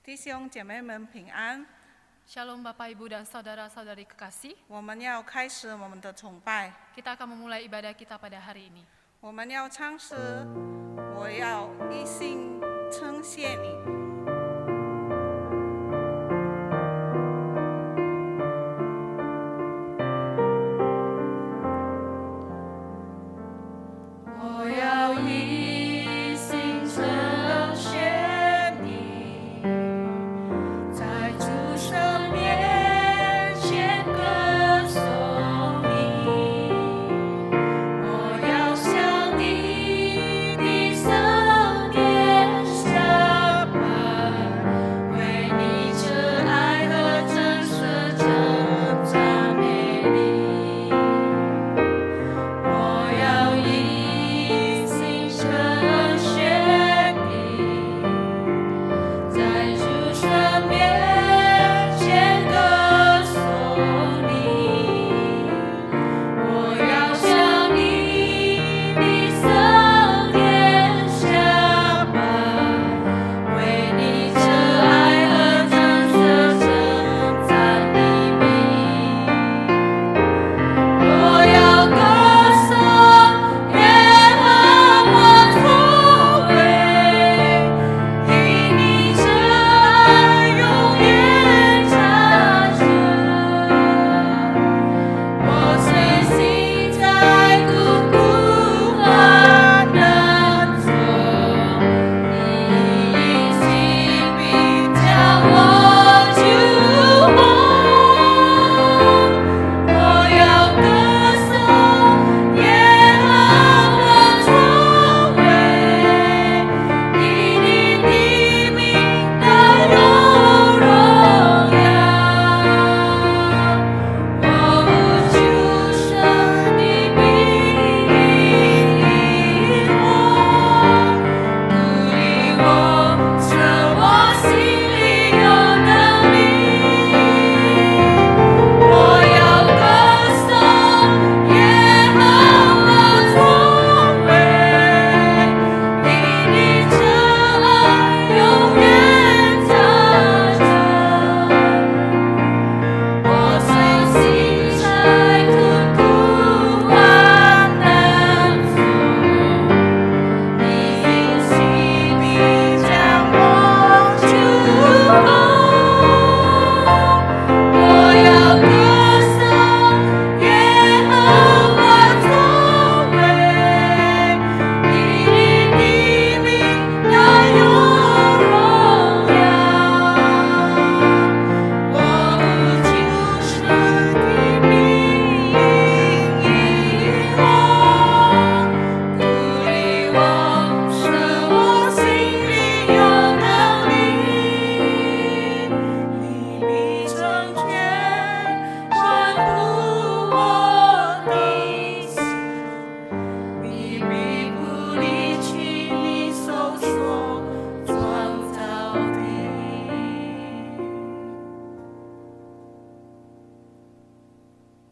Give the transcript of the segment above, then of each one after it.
弟兄姐妹们平安。 Shalom Bapak Ibu dan Saudara-saudari kekasih. 我们要开始我们的崇拜。 Kita akan memulai ibadah kita pada hari ini. 我们要唱诗，我要一心称谢你。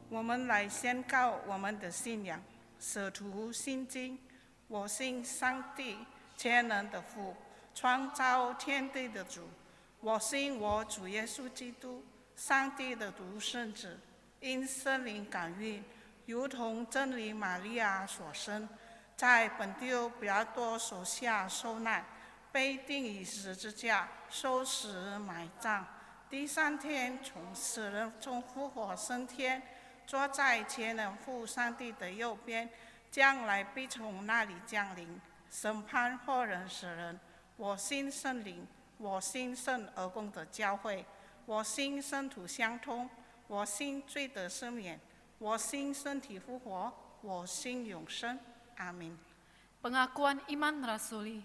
我们来宣告我们的信仰，使徒信经。我信上帝，全能的父，创造天地的主。我信我主耶稣基督，上帝的独生子，因圣灵感孕，如同真理玛利亚所生，在本丢比拉多手下受难，被钉于十字架，受死埋葬。第三天从死人中复活升天。 坐在全能父上帝的右边，将来必从那里降临，审判活人死人。我信圣灵，我信圣而公的教会，我信圣徒相通，我信罪得赦免，我信身体复活，我信永生。阿明。 Pengakuan iman rasuli.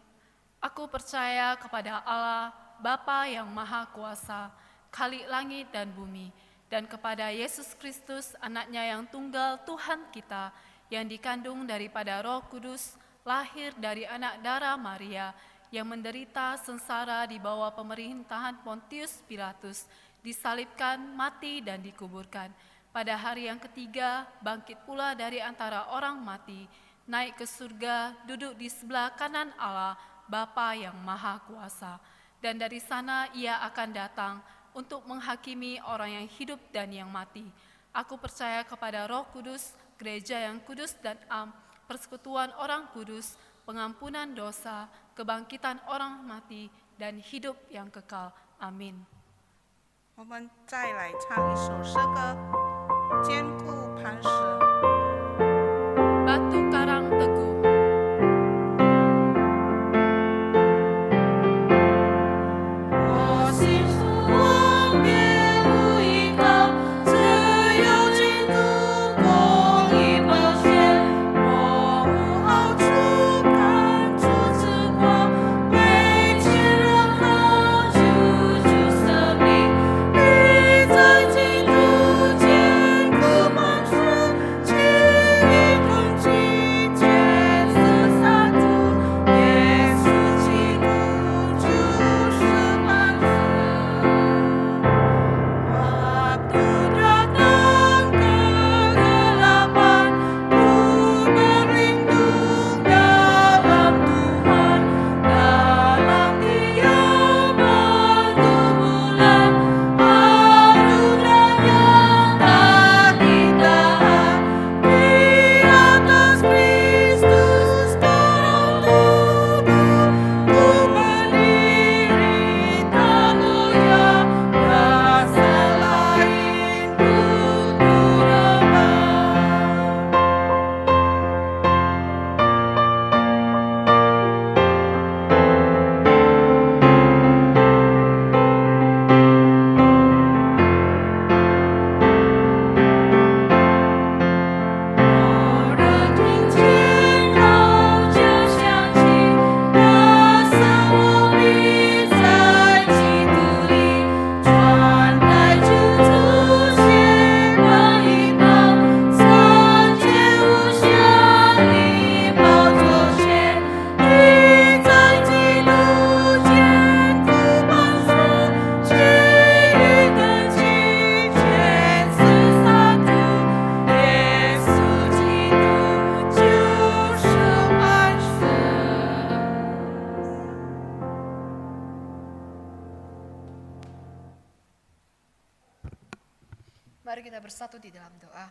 Aku percaya kepada Allah, Bapa yang Maha Kuasa, Khalik langit dan bumi, dan kepada Yesus Kristus, anaknya yang tunggal Tuhan kita, yang dikandung daripada Roh Kudus, lahir dari anak darah Maria, yang menderita sengsara di bawah pemerintahan Pontius Pilatus, disalibkan, mati, dan dikuburkan. Pada hari yang ketiga, bangkit pula dari antara orang mati, naik ke surga, duduk di sebelah kanan Allah, Bapa yang Maha Kuasa. dan dari sana ia akan datang untuk menghakimi orang yang hidup dan yang mati. Aku percaya kepada Roh Kudus, gereja yang kudus dan am, persekutuan orang kudus, pengampunan dosa, kebangkitan orang mati, dan hidup yang kekal. Amin. 我们再来唱一首诗歌，坚固磐石。 Batu karang teguh. 我心所望，别无依靠，只有基督公义宝血。我无好处看出之光，为亲人好，救主生命。你在基督坚固磐石，其余根基坚实萨土。耶稣基督就是磐石。Waktu datang kegelapan, ku berlindung dalam Tuhan. Dalam Dia bergumulan anugerah yang tak ditahan. Di atas Kristus sekarang teguh, ku berdiri tak goyah. Rasa lain pun ku rebah.我的听见号角响起，歌声我必在基督里，传来救主显光一宝，圣洁无瑕的宝座前，你在基督坚固磐石，其余根基坚实萨土。耶稣基督就是磐石。 Mari kita bersatu di dalam doa.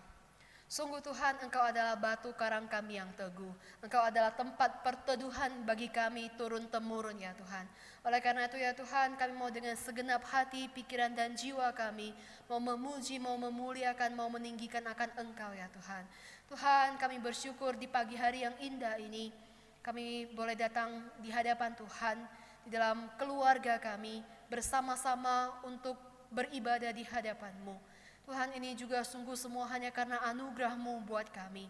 Sungguh Tuhan, Engkau adalah batu karang kami yang teguh. Engkau adalah tempat perteduhan bagi kami turun-temurun ya Tuhan. Oleh karena itu ya Tuhan, kami mau dengan segenap hati, pikiran dan jiwa kami mau memuji, mau memuliakan, mau meninggikan akan Engkau ya Tuhan. Tuhan, kami bersyukur di pagi hari yang indah ini kami boleh datang di hadapan Tuhan, di dalam keluarga kami bersama-sama untuk beribadah di hadapan-Mu. Tuhan, ini juga sungguh semua hanya karena anugerah-Mu buat kami.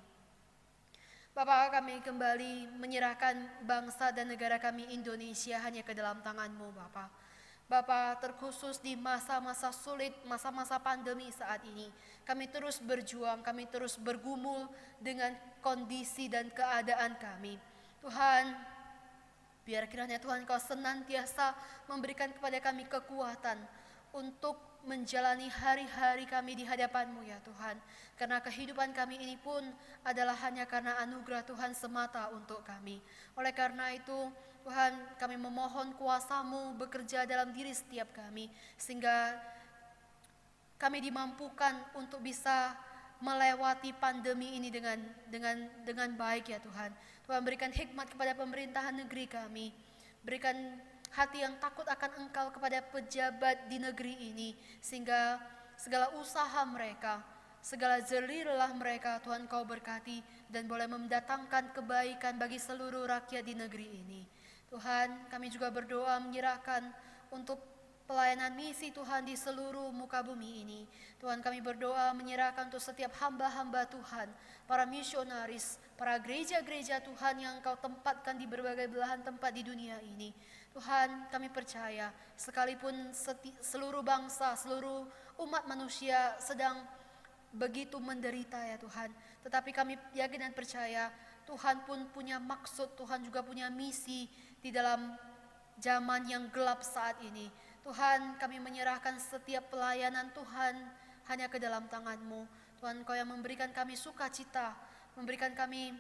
Bapa, kami kembali menyerahkan bangsa dan negara kami Indonesia hanya ke dalam tangan-Mu Bapa. Bapa, terkhusus di masa-masa sulit, masa-masa pandemi saat ini, kami terus berjuang, kami terus bergumul dengan kondisi dan keadaan kami. Tuhan, biar kiranya Tuhan Kau senantiasa memberikan kepada kami kekuatan untuk menjalani hari-hari kami di hadapan-Mu ya Tuhan. Karena kehidupan kami ini pun adalah hanya karena anugerah Tuhan semata untuk kami. Oleh karena itu Tuhan, kami memohon kuasa-Mu bekerja dalam diri setiap kami, sehingga kami dimampukan untuk bisa melewati pandemi ini dengan baik ya Tuhan. Tuhan, berikan hikmat kepada pemerintahan negeri kami, berikan hati yang takut akan Engkau kepada pejabat di negeri ini, sehingga segala usaha mereka, segala jerih lelah mereka Tuhan Kau berkati dan boleh mendatangkan kebaikan bagi seluruh rakyat di negeri ini. Tuhan, kami juga berdoa menyerahkan untuk pelayanan misi Tuhan di seluruh muka bumi ini. Tuhan, kami berdoa menyerahkan untuk setiap hamba-hamba Tuhan, para misionaris, para gereja-gereja Tuhan yang Kau tempatkan di berbagai belahan tempat di dunia ini. Tuhan, kami percaya sekalipun seluruh bangsa, seluruh umat manusia sedang begitu menderita ya Tuhan, tetapi kami yakin dan percaya Tuhan pun punya maksud, Tuhan juga punya misi di dalam zaman yang gelap saat ini. Tuhan, kami menyerahkan setiap pelayanan Tuhan hanya ke dalam tangan-Mu. Tuhan, Kau yang memberikan kami sukacita, memberikan kami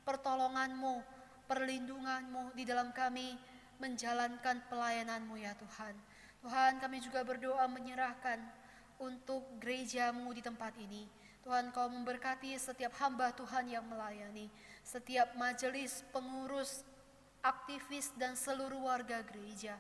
pertolongan-Mu, perlindungan-Mu di dalam kami menjalankan pelayanan-Mu ya Tuhan. Tuhan, kami juga berdoa menyerahkan untuk gereja-Mu di tempat ini. Tuhan, Kau memberkati setiap hamba Tuhan yang melayani, setiap majelis, pengurus, aktivis, dan seluruh warga gereja.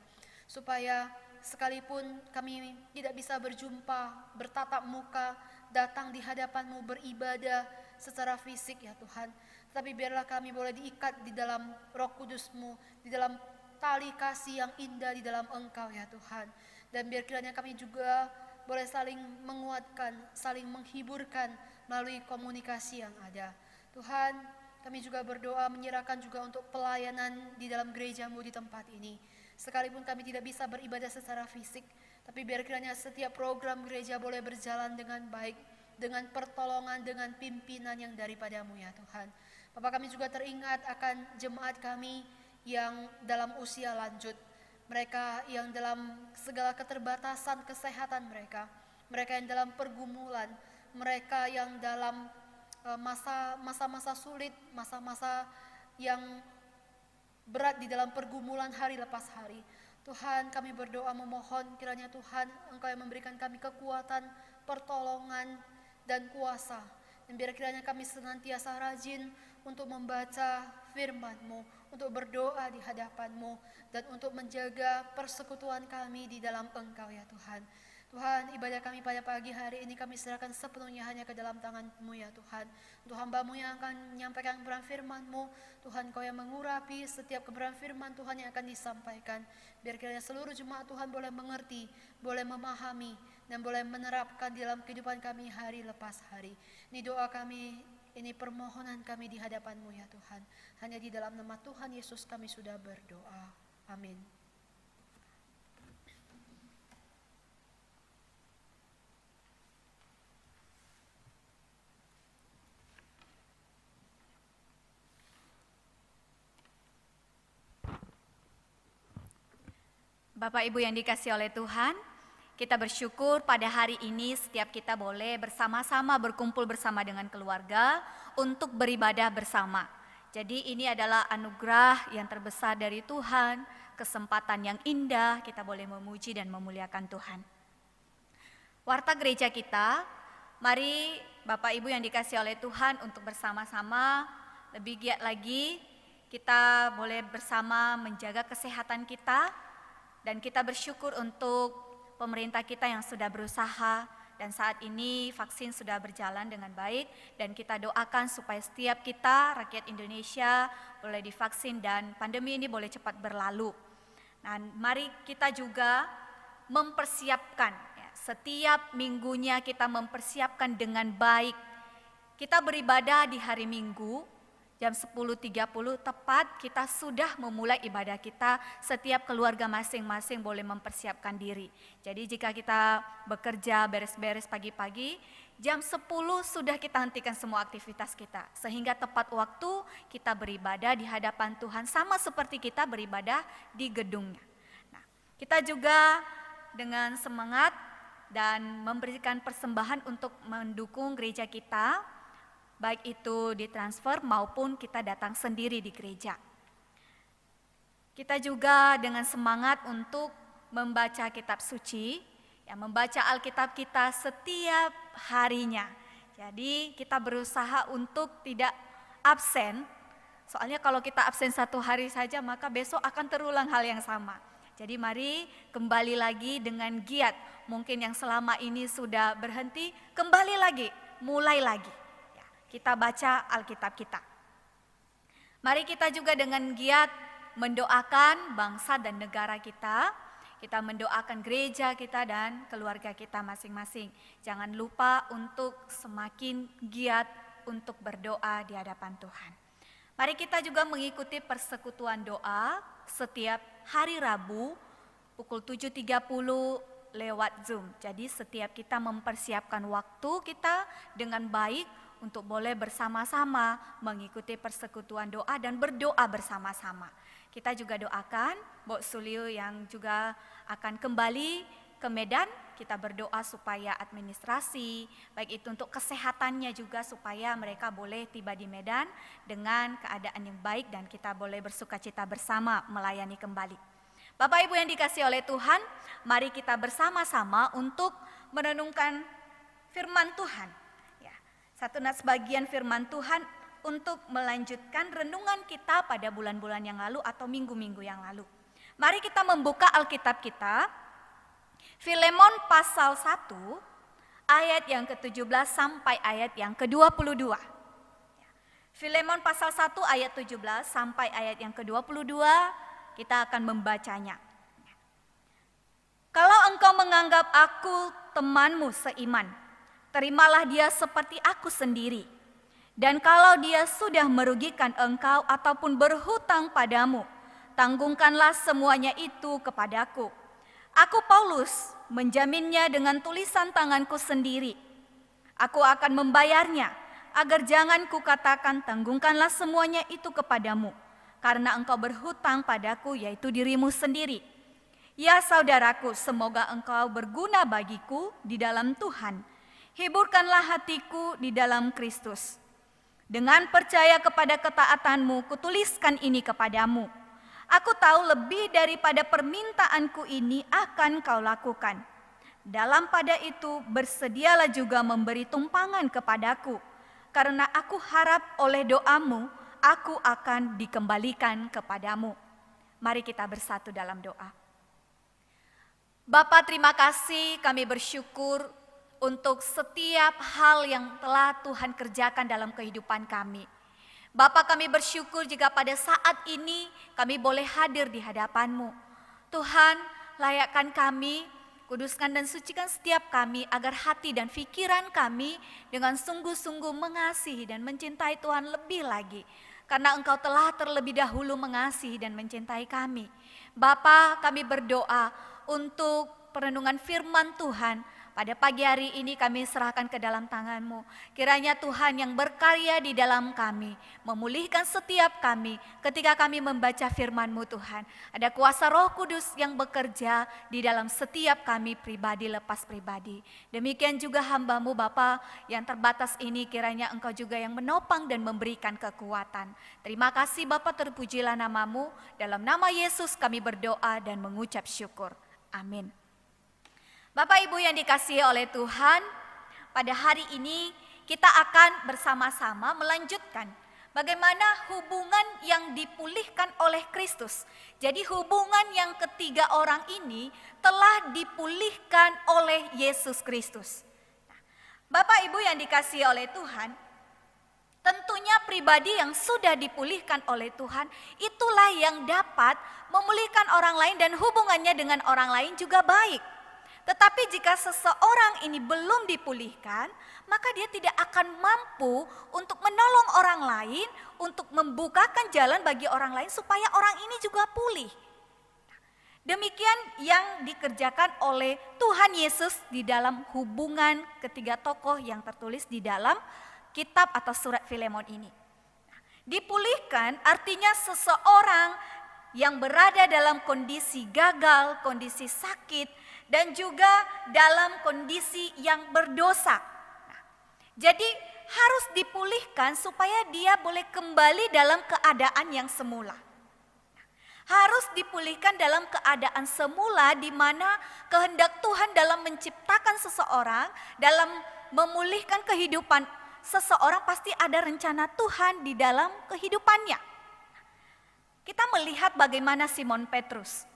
Supaya sekalipun kami tidak bisa berjumpa, bertatap muka, datang di hadapan-Mu beribadah secara fisik ya Tuhan. Tapi biarlah kami boleh diikat di dalam Roh Kudus-Mu, di dalam tali kasih yang indah di dalam Engkau ya Tuhan. Dan biar kiranya kami juga boleh saling menguatkan, saling menghiburkan melalui komunikasi yang ada. Tuhan, kami juga berdoa menyerahkan juga untuk pelayanan di dalam gereja-Mu di tempat ini. Sekalipun kami tidak bisa beribadah secara fisik, tapi biar kiranya setiap program gereja boleh berjalan dengan baik, dengan pertolongan, dengan pimpinan yang daripada-Mu ya Tuhan. Bapak, kami juga teringat akan jemaat kami yang dalam usia lanjut, mereka yang dalam segala keterbatasan kesehatan mereka yang dalam pergumulan, mereka yang dalam masa-masa sulit, masa-masa yang berat di dalam pergumulan hari lepas hari. Tuhan, kami berdoa memohon kiranya Tuhan Engkau yang memberikan kami kekuatan, pertolongan, dan kuasa. Dan biar kiranya kami senantiasa rajin untuk membaca firman-Mu, untuk berdoa di hadapan-Mu, dan untuk menjaga persekutuan kami di dalam Engkau ya Tuhan. Tuhan, ibadah kami pada pagi hari ini kami serahkan sepenuhnya hanya ke dalam tangan-Mu ya Tuhan. Untuk hamba-Mu yang akan menyampaikan kebenaran firman-Mu, Tuhan Kau yang mengurapi setiap kebenaran firman Tuhan yang akan disampaikan. Biar kiranya seluruh jemaat Tuhan boleh mengerti, boleh memahami, dan boleh menerapkan di dalam kehidupan kami hari lepas hari. Ini doa kami, ini permohonan kami di hadapan-Mu ya Tuhan. Hanya di dalam nama Tuhan Yesus kami sudah berdoa. Amin. Bapak Ibu yang dikasihi oleh Tuhan, kita bersyukur pada hari ini setiap kita boleh bersama-sama berkumpul bersama dengan keluarga untuk beribadah bersama. Jadi ini adalah anugerah yang terbesar dari Tuhan, kesempatan yang indah kita boleh memuji dan memuliakan Tuhan. Warta gereja kita, mari Bapak Ibu yang dikasihi oleh Tuhan untuk bersama-sama lebih giat lagi, kita boleh bersama menjaga kesehatan kita. Dan kita bersyukur untuk pemerintah kita yang sudah berusaha dan saat ini vaksin sudah berjalan dengan baik dan kita doakan supaya setiap kita rakyat Indonesia boleh divaksin dan pandemi ini boleh cepat berlalu. Nah, mari kita juga mempersiapkan ya, setiap minggunya kita mempersiapkan dengan baik. Kita beribadah di hari Minggu jam 10.30 tepat kita sudah memulai ibadah kita, setiap keluarga masing-masing boleh mempersiapkan diri. Jadi jika kita bekerja beres-beres pagi-pagi, jam 10 sudah kita hentikan semua aktivitas kita. Sehingga tepat waktu kita beribadah di hadapan Tuhan sama seperti kita beribadah di gedungnya. Nah, kita juga dengan semangat dan memberikan persembahan untuk mendukung gereja kita, baik itu ditransfer maupun kita datang sendiri di gereja. Kita juga dengan semangat untuk membaca kitab suci, ya, membaca Alkitab kita setiap harinya. Jadi kita berusaha untuk tidak absen, soalnya kalau kita absen satu hari saja maka besok akan terulang hal yang sama. Jadi mari kembali lagi dengan giat, mungkin yang selama ini sudah berhenti, kembali lagi, mulai lagi. Kita baca Alkitab kita. Mari kita juga dengan giat mendoakan bangsa dan negara kita. Kita mendoakan gereja kita dan keluarga kita masing-masing. Jangan lupa untuk semakin giat untuk berdoa di hadapan Tuhan. Mari kita juga mengikuti persekutuan doa setiap hari Rabu pukul 7.30 lewat Zoom. Jadi setiap kita mempersiapkan waktu kita dengan baik untuk boleh bersama-sama mengikuti persekutuan doa dan berdoa bersama-sama. Kita juga doakan Mbok Suliu yang juga akan kembali ke Medan kita berdoa supaya administrasi, baik itu untuk kesehatannya juga supaya mereka boleh tiba di Medan dengan keadaan yang baik dan kita boleh bersukacita bersama melayani kembali. Bapak Ibu yang dikasihi oleh Tuhan, mari kita bersama-sama untuk merenungkan firman Tuhan. Ya, satu bagian firman Tuhan untuk melanjutkan renungan kita pada bulan-bulan yang lalu atau minggu-minggu yang lalu. Mari kita membuka Alkitab kita, Filemon pasal 1, ayat yang ke-17 sampai ayat yang ke-22. Filemon pasal 1 ayat 17 sampai ayat yang ke-22, kita akan membacanya. Kalau engkau menganggap aku temanmu seiman, terimalah dia seperti aku sendiri. Dan kalau dia sudah merugikan engkau ataupun berhutang padamu, tanggungkanlah semuanya itu kepadaku. Aku Paulus menjaminnya dengan tulisan tanganku sendiri. Aku akan membayarnya, agar jangan kukatakan tanggungkanlah semuanya itu kepadamu, karena engkau berhutang padaku, yaitu dirimu sendiri. Ya saudaraku, semoga engkau berguna bagiku di dalam Tuhan. Hiburkanlah hatiku di dalam Kristus. Dengan percaya kepada ketaatanmu, kutuliskan ini kepadamu. Aku tahu lebih daripada permintaanku ini akan kau lakukan. Dalam pada itu bersedialah juga memberi tumpangan kepadaku, karena aku harap oleh doamu aku akan dikembalikan kepadamu. Mari kita bersatu dalam doa. Bapa, terima kasih, kami bersyukur untuk setiap hal yang telah Tuhan kerjakan dalam kehidupan kami. Bapa, kami bersyukur jika pada saat ini kami boleh hadir di hadapan-Mu. Tuhan, layakkan kami, kuduskan dan sucikan setiap kami agar hati dan pikiran kami dengan sungguh-sungguh mengasihi dan mencintai Tuhan lebih lagi. Karena Engkau telah terlebih dahulu mengasihi dan mencintai kami. Bapa, kami berdoa untuk perenungan firman Tuhan. Pada pagi hari ini kami serahkan ke dalam tangan-Mu. Kiranya Tuhan yang berkarya di dalam kami, memulihkan setiap kami ketika kami membaca firman-Mu Tuhan. Ada kuasa Roh Kudus yang bekerja di dalam setiap kami pribadi lepas pribadi. Demikian juga hamba-Mu Bapa yang terbatas ini, kiranya Engkau juga yang menopang dan memberikan kekuatan. Terima kasih Bapa, terpujilah nama-Mu. Dalam nama Yesus kami berdoa dan mengucap syukur. Amin. Bapak Ibu yang dikasihi oleh Tuhan, pada hari ini kita akan bersama-sama melanjutkan bagaimana hubungan yang dipulihkan oleh Kristus. Jadi hubungan yang ketiga orang ini telah dipulihkan oleh Yesus Kristus. Bapak Ibu yang dikasihi oleh Tuhan, tentunya pribadi yang sudah dipulihkan oleh Tuhan itulah yang dapat memulihkan orang lain dan hubungannya dengan orang lain juga baik. Tetapi jika seseorang ini belum dipulihkan, maka dia tidak akan mampu untuk menolong orang lain, untuk membukakan jalan bagi orang lain supaya orang ini juga pulih. Demikian yang dikerjakan oleh Tuhan Yesus di dalam hubungan ketiga tokoh yang tertulis di dalam kitab atau surat Filemon ini. Dipulihkan artinya seseorang yang berada dalam kondisi gagal, kondisi sakit, dan juga dalam kondisi yang berdosa. Jadi harus dipulihkan supaya dia boleh kembali dalam keadaan yang semula. Harus dipulihkan dalam keadaan semula di mana kehendak Tuhan dalam menciptakan seseorang, dalam memulihkan kehidupan seseorang pasti ada rencana Tuhan di dalam kehidupannya. Kita melihat bagaimana Simon Petrus.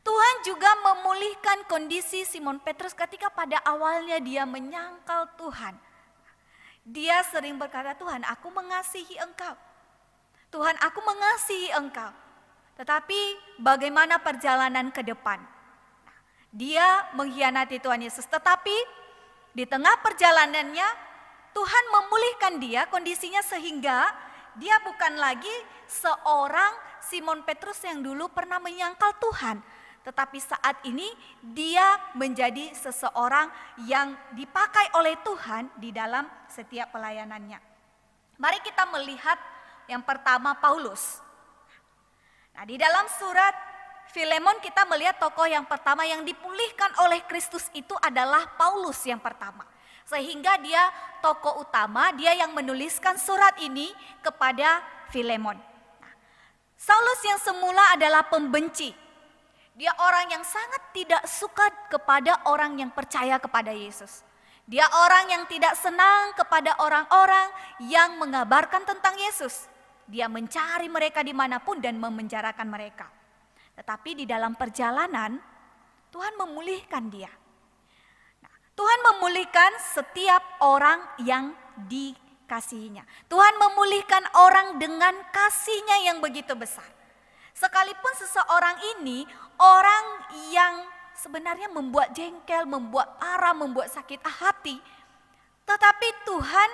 Tuhan juga memulihkan kondisi Simon Petrus ketika pada awalnya dia menyangkal Tuhan. Dia sering berkata, Tuhan aku mengasihi engkau. Tuhan aku mengasihi engkau. Tetapi bagaimana perjalanan ke depan? Dia mengkhianati Tuhan Yesus. Tetapi di tengah perjalanannya Tuhan memulihkan dia kondisinya sehingga dia bukan lagi seorang Simon Petrus yang dulu pernah menyangkal Tuhan. Tetapi saat ini dia menjadi seseorang yang dipakai oleh Tuhan di dalam setiap pelayanannya. Mari kita melihat yang pertama Paulus. Nah, di dalam surat Filemon kita melihat tokoh yang pertama yang dipulihkan oleh Kristus itu adalah Paulus yang pertama. Sehingga dia tokoh utama, dia yang menuliskan surat ini kepada Filemon. Nah, Saulus yang semula adalah pembenci. Dia orang yang sangat tidak suka kepada orang yang percaya kepada Yesus. Dia orang yang tidak senang kepada orang-orang yang mengabarkan tentang Yesus. Dia mencari mereka dimanapun dan memenjarakan mereka. Tetapi di dalam perjalanan, Tuhan memulihkan dia. Nah, Tuhan memulihkan setiap orang yang dikasihinya. Tuhan memulihkan orang dengan kasih-Nya yang begitu besar. Sekalipun seseorang ini orang yang sebenarnya membuat jengkel, membuat parah, membuat sakit hati. Tetapi Tuhan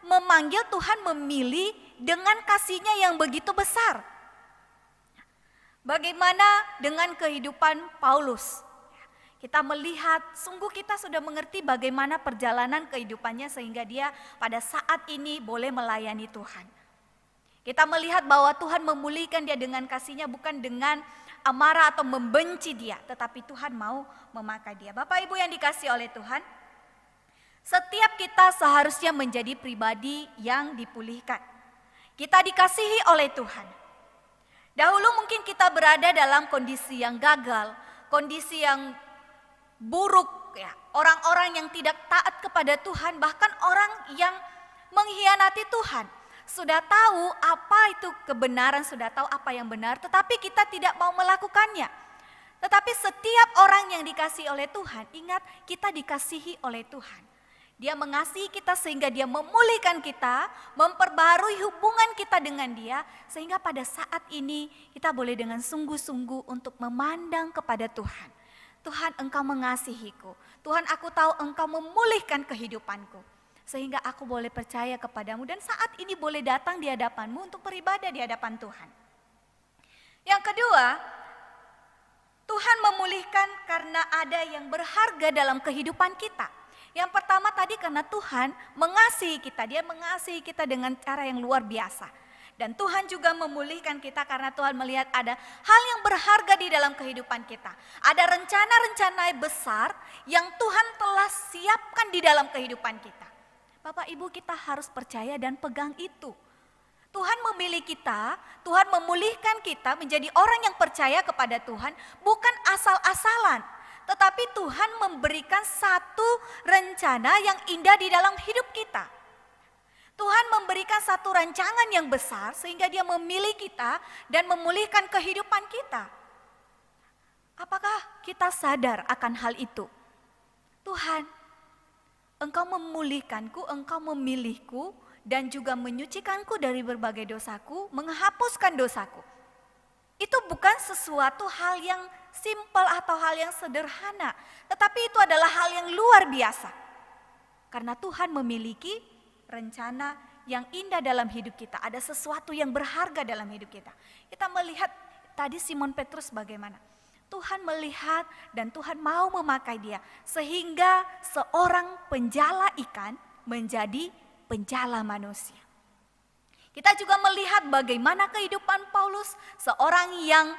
memanggil, Tuhan memilih dengan kasih-Nya yang begitu besar. Bagaimana dengan kehidupan Paulus? Kita melihat, sungguh kita sudah mengerti bagaimana perjalanan kehidupannya sehingga dia pada saat ini boleh melayani Tuhan. Kita melihat bahwa Tuhan memulihkan dia dengan kasih-Nya, bukan dengan amarah atau membenci dia, tetapi Tuhan mau memakai dia. Bapak Ibu yang dikasihi oleh Tuhan, setiap kita seharusnya menjadi pribadi yang dipulihkan. Kita dikasihi oleh Tuhan. Dahulu mungkin kita berada dalam kondisi yang gagal, kondisi yang buruk, ya. Orang-orang yang tidak taat kepada Tuhan, bahkan orang yang mengkhianati Tuhan. Sudah tahu apa itu kebenaran, sudah tahu apa yang benar, tetapi kita tidak mau melakukannya. Tetapi setiap orang yang dikasihi oleh Tuhan, ingat kita dikasihi oleh Tuhan. Dia mengasihi kita sehingga dia memulihkan kita, memperbarui hubungan kita dengan dia. Sehingga pada saat ini kita boleh dengan sungguh-sungguh untuk memandang kepada Tuhan. Tuhan, Engkau mengasihiku. Tuhan, aku tahu Engkau memulihkan kehidupanku. Sehingga aku boleh percaya kepadamu dan saat ini boleh datang di hadapanmu untuk beribadah di hadapan Tuhan. Yang kedua, Tuhan memulihkan karena ada yang berharga dalam kehidupan kita. Yang pertama tadi karena Tuhan mengasihi kita, dia mengasihi kita dengan cara yang luar biasa. Dan Tuhan juga memulihkan kita karena Tuhan melihat ada hal yang berharga di dalam kehidupan kita. Ada rencana-rencana besar yang Tuhan telah siapkan di dalam kehidupan kita. Bapak Ibu, kita harus percaya dan pegang itu. Tuhan memilih kita, Tuhan memulihkan kita menjadi orang yang percaya kepada Tuhan, bukan asal-asalan. Tetapi Tuhan memberikan satu rencana yang indah di dalam hidup kita. Tuhan memberikan satu rancangan yang besar sehingga dia memilih kita dan memulihkan kehidupan kita. Apakah kita sadar akan hal itu? Tuhan, Engkau memulihkanku, Engkau memilihku dan juga menyucikanku dari berbagai dosaku, menghapuskan dosaku. Itu bukan sesuatu hal yang simpel atau hal yang sederhana, tetapi itu adalah hal yang luar biasa. Karena Tuhan memiliki rencana yang indah dalam hidup kita, ada sesuatu yang berharga dalam hidup kita. Kita melihat tadi Simon Petrus bagaimana. Tuhan melihat dan Tuhan mau memakai dia sehingga seorang penjala ikan menjadi penjala manusia. Kita juga melihat bagaimana kehidupan Paulus, seorang yang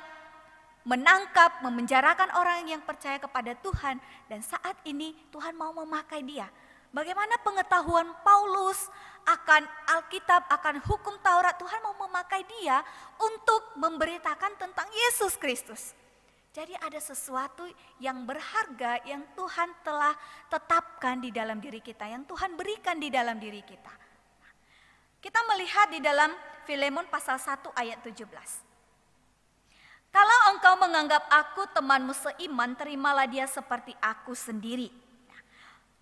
menangkap, memenjarakan orang yang percaya kepada Tuhan. Dan saat ini Tuhan mau memakai dia. Bagaimana pengetahuan Paulus akan Alkitab, akan hukum Taurat, Tuhan mau memakai dia untuk memberitakan tentang Yesus Kristus. Jadi ada sesuatu yang berharga yang Tuhan telah tetapkan di dalam diri kita, yang Tuhan berikan di dalam diri kita. Kita melihat di dalam Filemon pasal 1 ayat 17. Kalau engkau menganggap aku temanmu seiman, terimalah dia seperti aku sendiri.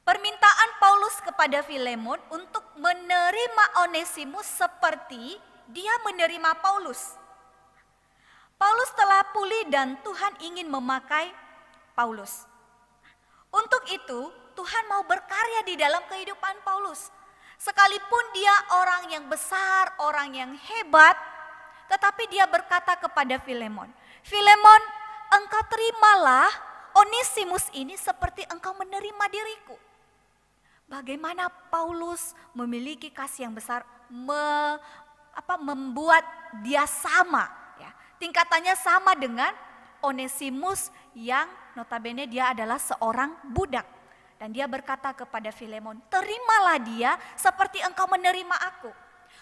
Permintaan Paulus kepada Filemon untuk menerima Onesimus seperti dia menerima Paulus. Paulus telah pulih dan Tuhan ingin memakai Paulus. Untuk itu Tuhan mau berkarya di dalam kehidupan Paulus. Sekalipun dia orang yang besar, orang yang hebat, tetapi dia berkata kepada Filemon, Filemon, engkau terimalah Onesimus ini seperti engkau menerima diriku. Bagaimana Paulus memiliki kasih yang besar, membuat dia sama, ya, tingkatannya sama dengan Onesimus yang notabene dia adalah seorang budak. Dan dia berkata kepada Filemon, terimalah dia seperti engkau menerima aku.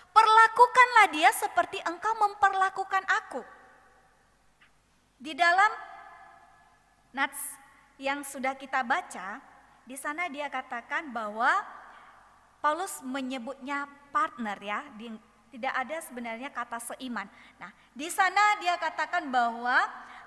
Perlakukanlah dia seperti engkau memperlakukan aku. Di dalam nats yang sudah kita baca, di sana dia katakan bahwa Paulus menyebutnya partner ya, tidak ada sebenarnya kata seiman. Nah, di sana dia katakan bahwa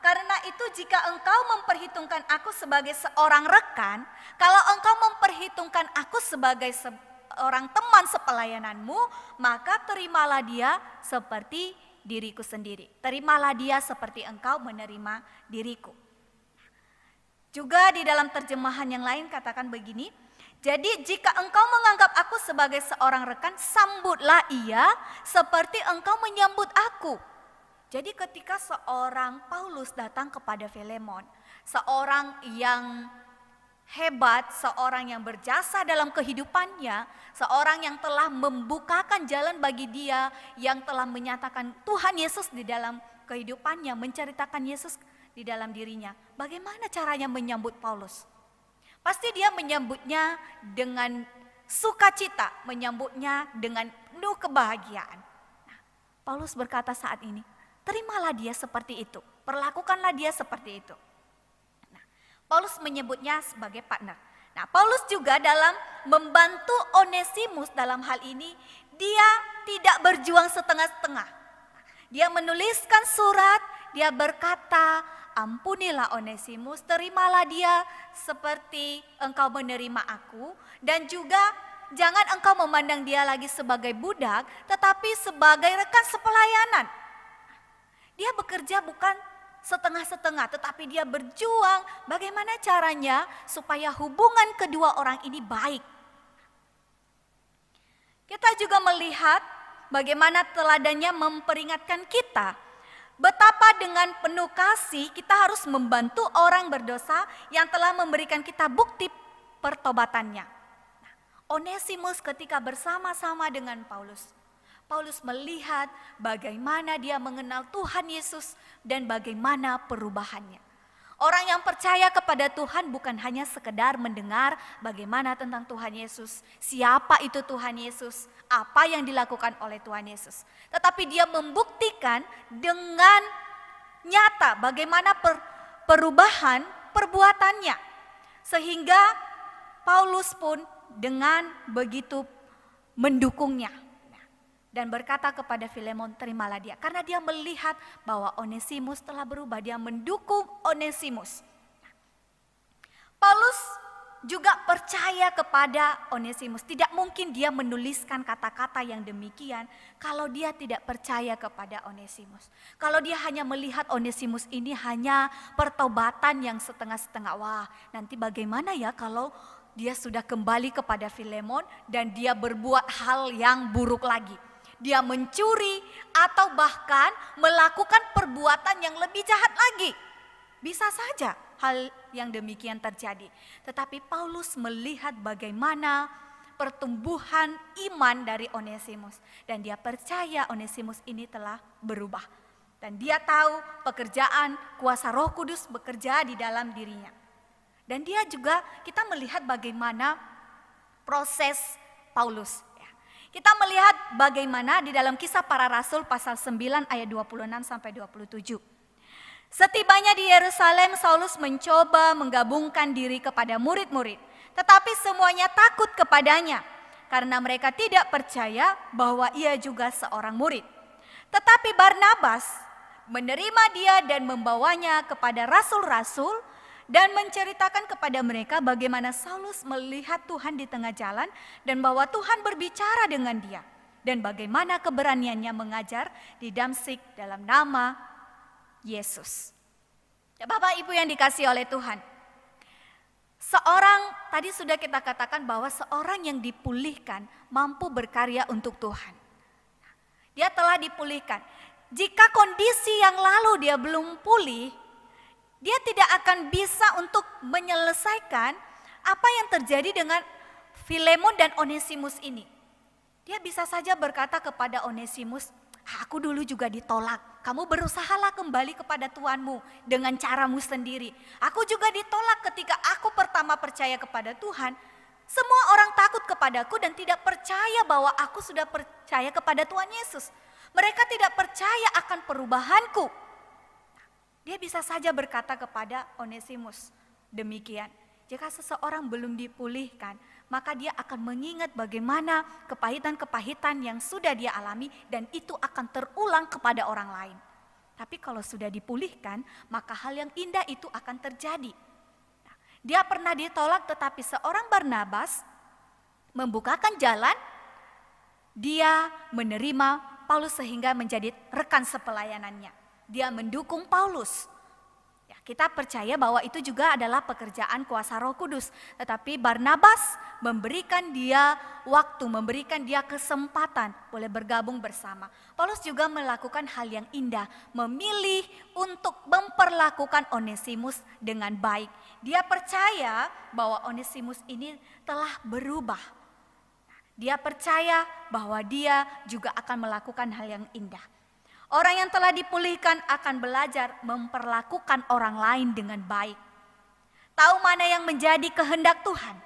karena itu jika engkau memperhitungkan aku sebagai seorang rekan, kalau engkau memperhitungkan aku sebagai seorang teman sepelayananmu, maka terimalah dia seperti diriku sendiri. Terimalah dia seperti engkau menerima diriku. Juga di dalam terjemahan yang lain katakan begini, jadi jika engkau menganggap aku sebagai seorang rekan, sambutlah ia seperti engkau menyambut aku. Jadi ketika seorang Paulus datang kepada Filemon, seorang yang hebat, seorang yang berjasa dalam kehidupannya, seorang yang telah membukakan jalan bagi dia, yang telah menyatakan Tuhan Yesus di dalam kehidupannya, menceritakan Yesus di dalam dirinya. Bagaimana caranya menyambut Paulus? Pasti dia menyambutnya dengan sukacita, menyambutnya dengan penuh kebahagiaan. Nah, Paulus berkata saat ini, terimalah dia seperti itu, perlakukanlah dia seperti itu. Nah, Paulus menyebutnya sebagai partner. Nah, Paulus juga dalam membantu Onesimus dalam hal ini, dia tidak berjuang setengah-setengah. Dia menuliskan surat, dia berkata, ampunilah Onesimus, terimalah dia seperti engkau menerima aku, dan juga jangan engkau memandang dia lagi sebagai budak, tetapi sebagai rekan sepelayanan. Dia bekerja bukan setengah-setengah, tetapi dia berjuang bagaimana caranya supaya hubungan kedua orang ini baik. Kita juga melihat bagaimana teladannya memperingatkan kita, betapa dengan penuh kasih kita harus membantu orang berdosa yang telah memberikan kita bukti pertobatannya. Nah, Onesimus ketika bersama-sama dengan Paulus melihat bagaimana dia mengenal Tuhan Yesus dan bagaimana perubahannya. Orang yang percaya kepada Tuhan bukan hanya sekedar mendengar bagaimana tentang Tuhan Yesus, siapa itu Tuhan Yesus, apa yang dilakukan oleh Tuhan Yesus. Tetapi dia membuktikan dengan nyata bagaimana perubahan perbuatannya. Sehingga Paulus pun dengan begitu mendukungnya. Dan berkata kepada Filemon, terimalah dia. Karena dia melihat bahwa Onesimus telah berubah, dia mendukung Onesimus. Paulus juga percaya kepada Onesimus. Tidak mungkin dia menuliskan kata-kata yang demikian kalau dia tidak percaya kepada Onesimus. Kalau dia hanya melihat Onesimus ini hanya pertobatan yang setengah-setengah. Wah, nanti bagaimana ya kalau dia sudah kembali kepada Filemon dan dia berbuat hal yang buruk lagi. Dia mencuri atau bahkan melakukan perbuatan yang lebih jahat lagi. Bisa saja hal yang demikian terjadi. Tetapi Paulus melihat bagaimana pertumbuhan iman dari Onesimus. Dan dia percaya Onesimus ini telah berubah. Dan dia tahu pekerjaan kuasa Roh Kudus bekerja di dalam dirinya. Dan dia juga, kita melihat bagaimana proses Paulus. Kita melihat bagaimana di dalam Kisah Para Rasul pasal 9 ayat 26 sampai 27. Setibanya di Yerusalem, Saulus mencoba menggabungkan diri kepada murid-murid, tetapi semuanya takut kepadanya karena mereka tidak percaya bahwa ia juga seorang murid. Tetapi Barnabas menerima dia dan membawanya kepada rasul-rasul dan menceritakan kepada mereka bagaimana Saulus melihat Tuhan di tengah jalan dan bahwa Tuhan berbicara dengan dia. Dan bagaimana keberaniannya mengajar di Damsyik dalam nama Yesus. Ya, Bapak Ibu yang dikasihi oleh Tuhan. Seorang, tadi sudah kita katakan bahwa seorang yang dipulihkan mampu berkarya untuk Tuhan. Dia telah dipulihkan. Jika kondisi yang lalu dia belum pulih, dia tidak akan bisa untuk menyelesaikan apa yang terjadi dengan Filemon dan Onesimus ini. Dia bisa saja berkata kepada Onesimus, aku dulu juga ditolak. kamu berusahalah kembali kepada Tuhanmu dengan caramu sendiri. Aku juga ditolak ketika aku pertama percaya kepada Tuhan. Semua orang takut kepadaku dan tidak percaya bahwa aku sudah percaya kepada Tuhan Yesus. Mereka tidak percaya akan perubahanku. Dia bisa saja berkata kepada Onesimus demikian. Jika seseorang belum dipulihkan, maka dia akan mengingat bagaimana kepahitan-kepahitan yang sudah dia alami dan itu akan terulang kepada orang lain. Tapi kalau sudah dipulihkan, maka hal yang indah itu akan terjadi. Dia pernah ditolak tetapi seorang Barnabas membukakan jalan, dia menerima Paulus sehingga menjadi rekan sepelayanannya. Dia mendukung Paulus. Ya, kita percaya bahwa itu juga adalah pekerjaan kuasa Roh Kudus. Tetapi Barnabas memberikan dia waktu, memberikan dia kesempatan boleh bergabung bersama. Paulus juga melakukan hal yang indah, memilih untuk memperlakukan Onesimus dengan baik. Dia percaya bahwa Onesimus ini telah berubah. Dia percaya bahwa dia juga akan melakukan hal yang indah. Orang yang telah dipulihkan akan belajar memperlakukan orang lain dengan baik. Tahu mana yang menjadi kehendak Tuhan.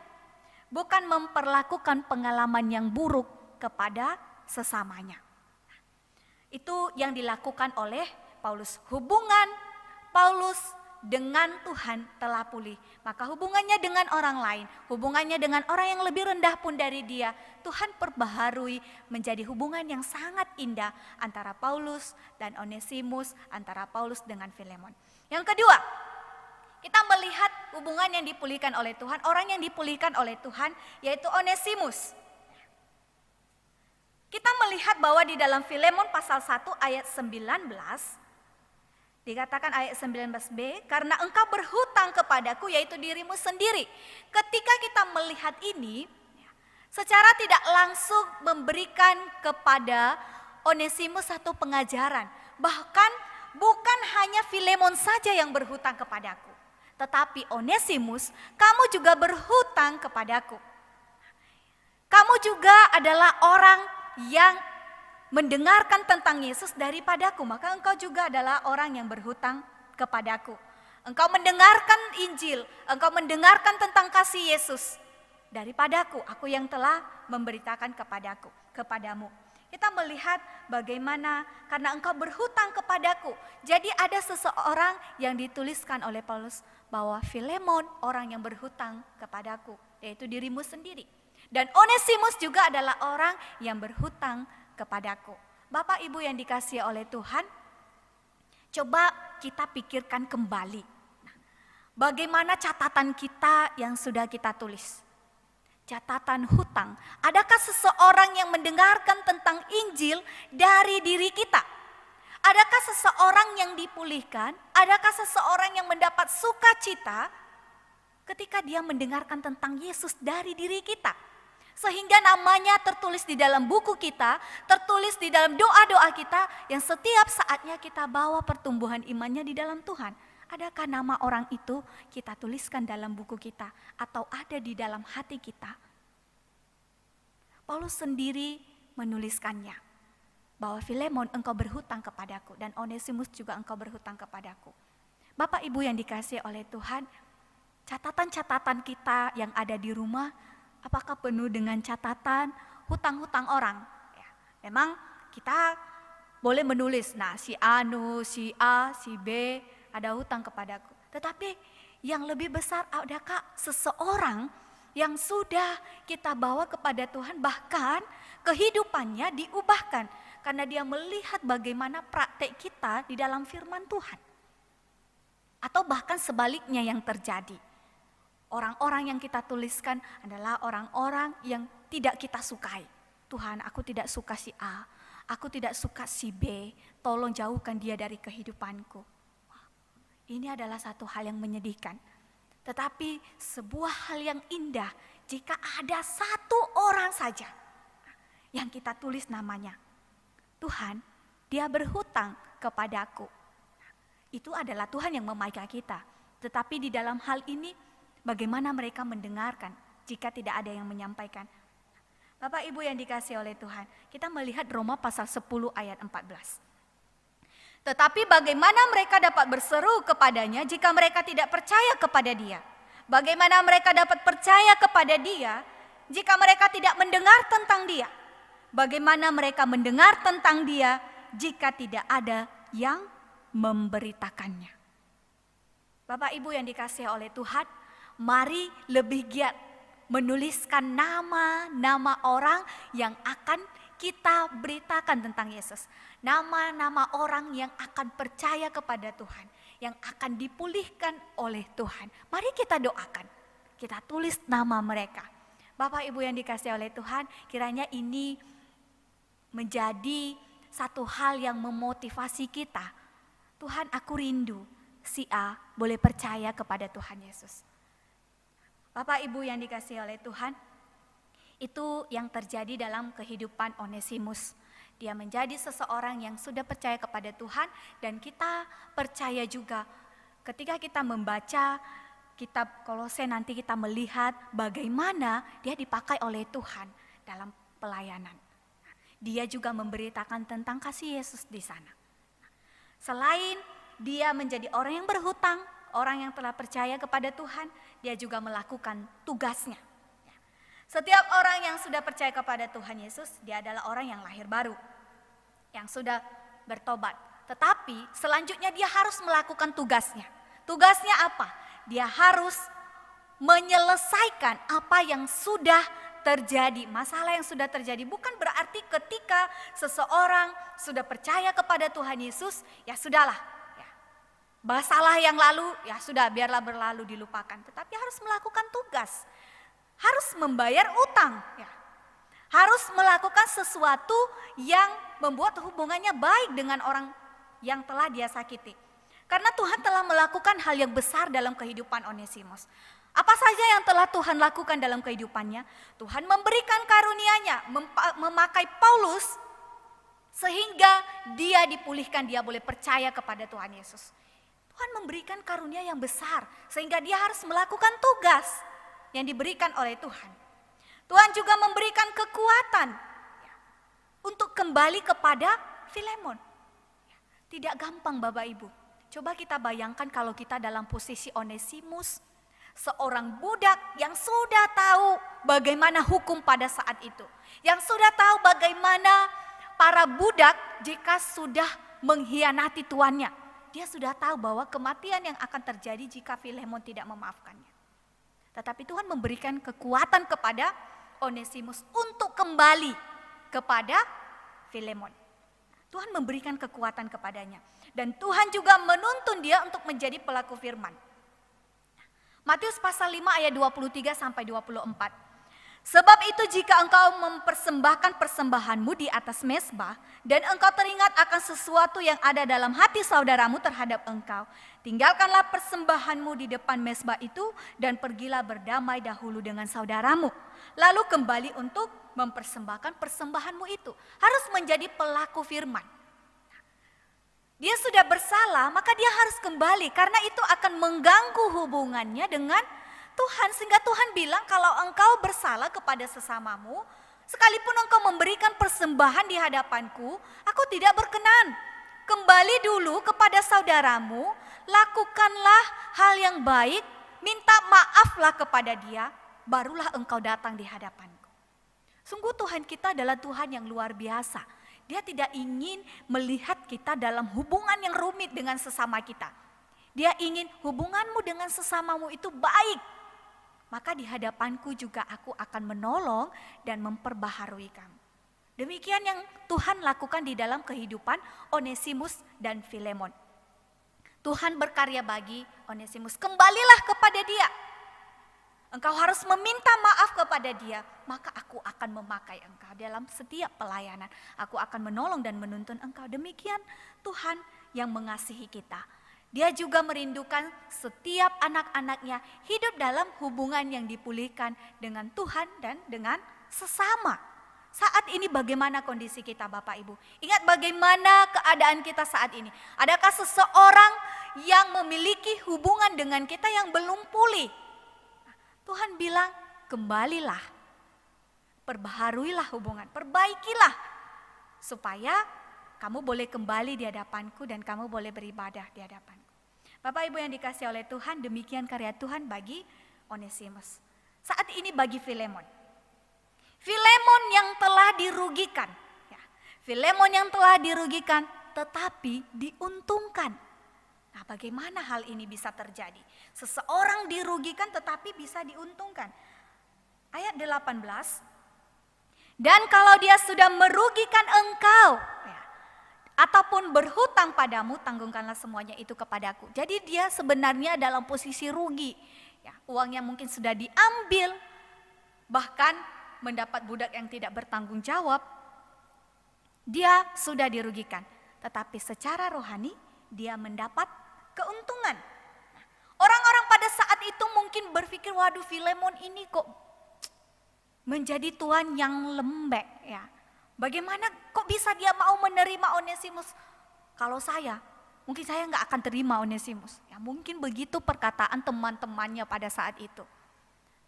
Bukan memperlakukan pengalaman yang buruk kepada sesamanya. Itu yang dilakukan oleh Paulus. Hubungan Paulus dengan Tuhan telah pulih. Maka hubungannya dengan orang lain, hubungannya dengan orang yang lebih rendah pun dari dia, Tuhan perbaharui menjadi hubungan yang sangat indah antara Paulus dan Onesimus, antara Paulus dengan Filemon. Yang kedua, kita melihat hubungan yang dipulihkan oleh Tuhan, orang yang dipulihkan oleh Tuhan yaitu Onesimus. Kita melihat bahwa di dalam Filemon pasal 1 ayat 19, dikatakan ayat 19b, karena engkau berhutang kepadaku yaitu dirimu sendiri. Ketika kita melihat ini, secara tidak langsung memberikan kepada Onesimus satu pengajaran. Bahkan bukan hanya Filemon saja yang berhutang kepadaku. Tetapi Onesimus, kamu juga berhutang kepadaku. Kamu juga adalah orang yang mendengarkan tentang Yesus daripadaku, maka engkau juga adalah orang yang berhutang kepadaku. Engkau mendengarkan Injil, engkau mendengarkan tentang kasih Yesus daripadaku, aku yang telah memberitakan kepadamu. Kita melihat bagaimana karena engkau berhutang kepadaku. Jadi ada seseorang yang dituliskan oleh Paulus bahwa Filemon orang yang berhutang kepadaku, yaitu dirimu sendiri. Dan Onesimus juga adalah orang yang berhutang kepadaku. Bapak Ibu yang dikasihi oleh Tuhan, coba kita pikirkan kembali. Bagaimana catatan kita yang sudah kita tulis? Catatan hutang. Adakah seseorang yang mendengarkan tentang Injil dari diri kita? Adakah seseorang yang dipulihkan? Adakah seseorang yang mendapat sukacita ketika dia mendengarkan tentang Yesus dari diri kita? Sehingga namanya tertulis di dalam buku kita, tertulis di dalam doa-doa kita yang setiap saatnya kita bawa pertumbuhan imannya di dalam Tuhan. Adakah nama orang itu kita tuliskan dalam buku kita atau ada di dalam hati kita? Paulus sendiri menuliskannya bahwa Filemon engkau berhutang kepadaku dan Onesimus juga engkau berhutang kepadaku. Bapak Ibu yang dikasihi oleh Tuhan, catatan-catatan kita yang ada di rumah apakah penuh dengan catatan hutang-hutang orang? Ya, memang kita boleh menulis, nah si Anu, si A, si B ada hutang kepadaku. Tetapi yang lebih besar, adakah seseorang yang sudah kita bawa kepada Tuhan bahkan kehidupannya diubahkan karena dia melihat bagaimana praktek kita di dalam firman Tuhan. Atau bahkan sebaliknya yang terjadi. Orang-orang yang kita tuliskan adalah orang-orang yang tidak kita sukai. Tuhan, aku tidak suka si A, aku tidak suka si B, tolong jauhkan dia dari kehidupanku. Ini adalah satu hal yang menyedihkan. Tetapi sebuah hal yang indah jika ada satu orang saja yang kita tulis namanya. Tuhan, dia berhutang kepadaku. Itu adalah Tuhan yang memakai kita. Tetapi di dalam hal ini, bagaimana mereka mendengarkan jika tidak ada yang menyampaikan. Bapak Ibu yang dikasihi oleh Tuhan, kita melihat Roma pasal 10 ayat 14. Tetapi bagaimana mereka dapat berseru kepadanya jika mereka tidak percaya kepada Dia? Bagaimana mereka dapat percaya kepada Dia jika mereka tidak mendengar tentang Dia? Bagaimana mereka mendengar tentang Dia jika tidak ada yang memberitakannya? Bapak Ibu yang dikasihi oleh Tuhan, mari lebih giat menuliskan nama-nama orang yang akan kita beritakan tentang Yesus. Nama-nama orang yang akan percaya kepada Tuhan, yang akan dipulihkan oleh Tuhan. Mari kita doakan, kita tulis nama mereka. Bapak Ibu yang dikasihi oleh Tuhan, kiranya ini menjadi satu hal yang memotivasi kita. Tuhan, aku rindu si A boleh percaya kepada Tuhan Yesus. Bapak Ibu yang dikasihi oleh Tuhan, itu yang terjadi dalam kehidupan Onesimus. Dia menjadi seseorang yang sudah percaya kepada Tuhan, dan kita percaya juga ketika kita membaca kitab Kolose nanti kita melihat bagaimana dia dipakai oleh Tuhan dalam pelayanan. Dia juga memberitakan tentang kasih Yesus di sana. Selain dia menjadi orang yang berhutang, orang yang telah percaya kepada Tuhan, dia juga melakukan tugasnya. Setiap orang yang sudah percaya kepada Tuhan Yesus, dia adalah orang yang lahir baru, yang sudah bertobat. Tetapi selanjutnya dia harus melakukan tugasnya. Tugasnya apa? Dia harus menyelesaikan apa yang sudah terjadi, masalah yang sudah terjadi. Bukan berarti ketika seseorang sudah percaya kepada Tuhan Yesus, ya sudahlah, ya, masalah yang lalu, ya sudah biarlah berlalu dilupakan. Tetapi harus melakukan tugas. Harus membayar utang, ya. Harus melakukan sesuatu yang membuat hubungannya baik dengan orang yang telah dia sakiti. Karena Tuhan telah melakukan hal yang besar dalam kehidupan Onesimus. Apa saja yang telah Tuhan lakukan dalam kehidupannya? Tuhan memberikan karunia-Nya, memakai Paulus sehingga dia dipulihkan, dia boleh percaya kepada Tuhan Yesus. Tuhan memberikan karunia yang besar sehingga dia harus melakukan tugas yang diberikan oleh Tuhan. Tuhan juga memberikan kekuatan untuk kembali kepada Filemon. Tidak gampang Bapak Ibu. Coba kita bayangkan kalau kita dalam posisi Onesimus, seorang budak yang sudah tahu bagaimana hukum pada saat itu. Yang sudah tahu bagaimana para budak jika sudah mengkhianati tuannya. Dia sudah tahu bahwa kematian yang akan terjadi jika Filemon tidak memaafkannya. Tetapi Tuhan memberikan kekuatan kepada Onesimus untuk kembali kepada Filemon. Tuhan memberikan kekuatan kepadanya. Dan Tuhan juga menuntun dia untuk menjadi pelaku firman. Matius pasal 5 ayat 23 sampai 24. Sebab itu jika engkau mempersembahkan persembahanmu di atas mezbah dan engkau teringat akan sesuatu yang ada dalam hati saudaramu terhadap engkau, tinggalkanlah persembahanmu di depan mezbah itu dan pergilah berdamai dahulu dengan saudaramu. Lalu kembali untuk mempersembahkan persembahanmu itu. Harus menjadi pelaku firman. Dia sudah bersalah, maka dia harus kembali karena itu akan mengganggu hubungannya dengan Tuhan, sehingga Tuhan bilang kalau engkau bersalah kepada sesamamu, sekalipun engkau memberikan persembahan di hadapanku, aku tidak berkenan. Kembali dulu kepada saudaramu, lakukanlah hal yang baik, minta maaflah kepada dia, barulah engkau datang di hadapanku. Sungguh Tuhan kita adalah Tuhan yang luar biasa. Dia tidak ingin melihat kita dalam hubungan yang rumit dengan sesama kita. Dia ingin hubunganmu dengan sesamamu itu baik. Maka di hadapanku juga aku akan menolong dan memperbaharui kamu. Demikian yang Tuhan lakukan di dalam kehidupan Onesimus dan Filemon. Tuhan berkarya bagi Onesimus, kembalilah kepada dia. Engkau harus meminta maaf kepada dia, maka aku akan memakai engkau dalam setiap pelayanan. Aku akan menolong dan menuntun engkau. Demikian Tuhan yang mengasihi kita. Dia juga merindukan setiap anak-anaknya hidup dalam hubungan yang dipulihkan dengan Tuhan dan dengan sesama. Saat ini bagaimana kondisi kita Bapak Ibu? Ingat bagaimana keadaan kita saat ini. Adakah seseorang yang memiliki hubungan dengan kita yang belum pulih? Tuhan bilang kembalilah, perbaharuilah hubungan, perbaikilah supaya kamu boleh kembali di hadapanku dan kamu boleh beribadah di hadapanku. Bapak Ibu yang dikasihi oleh Tuhan, demikian karya Tuhan bagi Onesimus. Saat ini bagi Filemon. Filemon yang telah dirugikan. Ya, Filemon yang telah dirugikan tetapi diuntungkan. Nah, bagaimana hal ini bisa terjadi? Seseorang dirugikan tetapi bisa diuntungkan. Ayat 18. Dan kalau dia sudah merugikan engkau, ya, ataupun berhutang padamu, tanggungkanlah semuanya itu kepadaku. Jadi dia sebenarnya dalam posisi rugi. Ya, uangnya mungkin sudah diambil, bahkan mendapat budak yang tidak bertanggung jawab. Dia sudah dirugikan, tetapi secara rohani dia mendapat keuntungan. Nah, orang-orang pada saat itu mungkin berpikir, waduh Filemon ini kok menjadi tuan yang lembek ya. Bagaimana kok bisa dia mau menerima Onesimus? Kalau saya, mungkin saya nggak akan terima Onesimus. Ya mungkin begitu perkataan teman-temannya pada saat itu.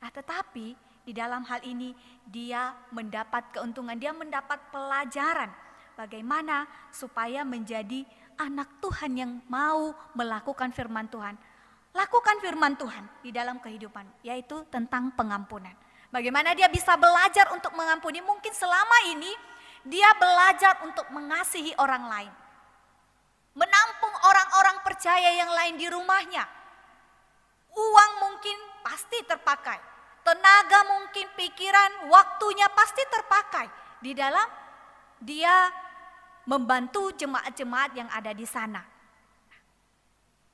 Nah tetapi di dalam hal ini dia mendapat keuntungan, dia mendapat pelajaran. Bagaimana supaya menjadi anak Tuhan yang mau melakukan firman Tuhan. Lakukan firman Tuhan di dalam kehidupan, yaitu tentang pengampunan. Bagaimana dia bisa belajar untuk mengampuni? Mungkin selama ini dia belajar untuk mengasihi orang lain. Menampung orang-orang percaya yang lain di rumahnya. Uang mungkin pasti terpakai. Tenaga mungkin, pikiran, waktunya pasti terpakai. Di dalam dia membantu jemaat-jemaat yang ada di sana.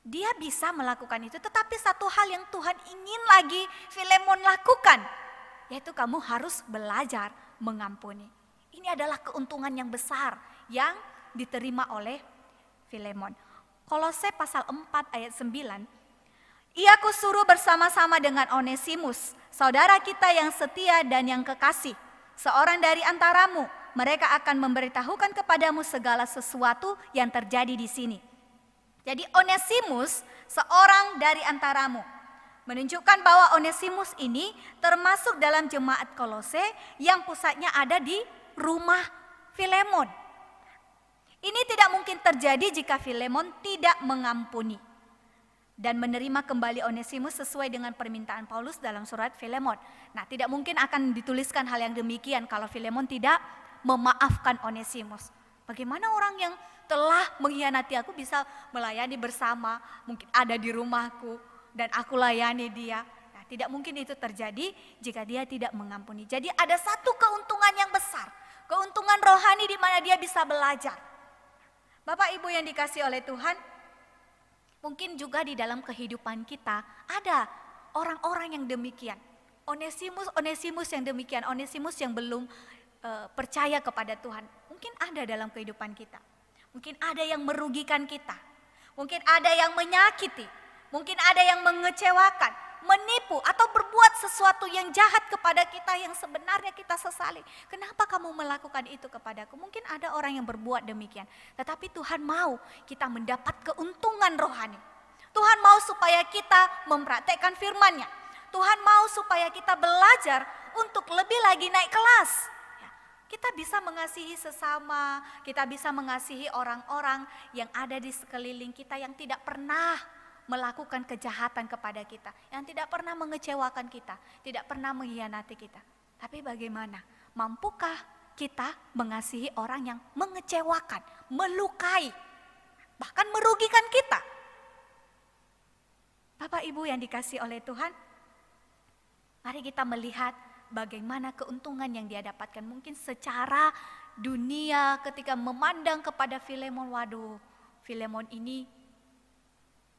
Dia bisa melakukan itu, tetapi satu hal yang Tuhan ingin lagi Filemon lakukan, yaitu kamu harus belajar mengampuni. Ini adalah keuntungan yang besar yang diterima oleh Filemon. Kolose pasal 4 ayat 9. Ia kusuruh bersama-sama dengan Onesimus, saudara kita yang setia dan yang kekasih, seorang dari antaramu. Mereka akan memberitahukan kepadamu segala sesuatu yang terjadi di sini. Jadi Onesimus seorang dari antaramu. Menunjukkan bahwa Onesimus ini termasuk dalam jemaat Kolose yang pusatnya ada di rumah Filemon. Ini tidak mungkin terjadi jika Filemon tidak mengampuni dan menerima kembali Onesimus sesuai dengan permintaan Paulus dalam surat Filemon. Nah, tidak mungkin akan dituliskan hal yang demikian kalau Filemon tidak memaafkan Onesimus. Bagaimana orang yang telah mengkhianati aku bisa melayani bersama, mungkin ada di rumahku dan aku layani dia. Nah, tidak mungkin itu terjadi jika dia tidak mengampuni. Jadi ada satu keuntungan yang besar, keuntungan rohani di mana dia bisa belajar. Bapak Ibu yang dikasihi oleh Tuhan, mungkin juga di dalam kehidupan kita ada orang-orang yang demikian. Onesimus yang demikian, Onesimus yang belum percaya kepada Tuhan. Mungkin ada dalam kehidupan kita. Mungkin ada yang merugikan kita. Mungkin ada yang menyakiti. Mungkin ada yang mengecewakan, menipu atau berbuat sesuatu yang jahat kepada kita yang sebenarnya kita sesali. Kenapa kamu melakukan itu kepadaku? Mungkin ada orang yang berbuat demikian. Tetapi Tuhan mau kita mendapat keuntungan rohani. Tuhan mau supaya kita mempraktekkan firman-Nya. Tuhan mau supaya kita belajar untuk lebih lagi naik kelas. Kita bisa mengasihi sesama, kita bisa mengasihi orang-orang yang ada di sekeliling kita yang tidak pernah melakukan kejahatan kepada kita, yang tidak pernah mengecewakan kita, tidak pernah mengkhianati kita. Tapi bagaimana? Mampukah kita mengasihi orang yang mengecewakan, melukai, bahkan merugikan kita? Bapak Ibu yang dikasihi oleh Tuhan, mari kita melihat bagaimana keuntungan yang dia dapatkan. Mungkin secara dunia ketika memandang kepada Filemon, waduh, Filemon ini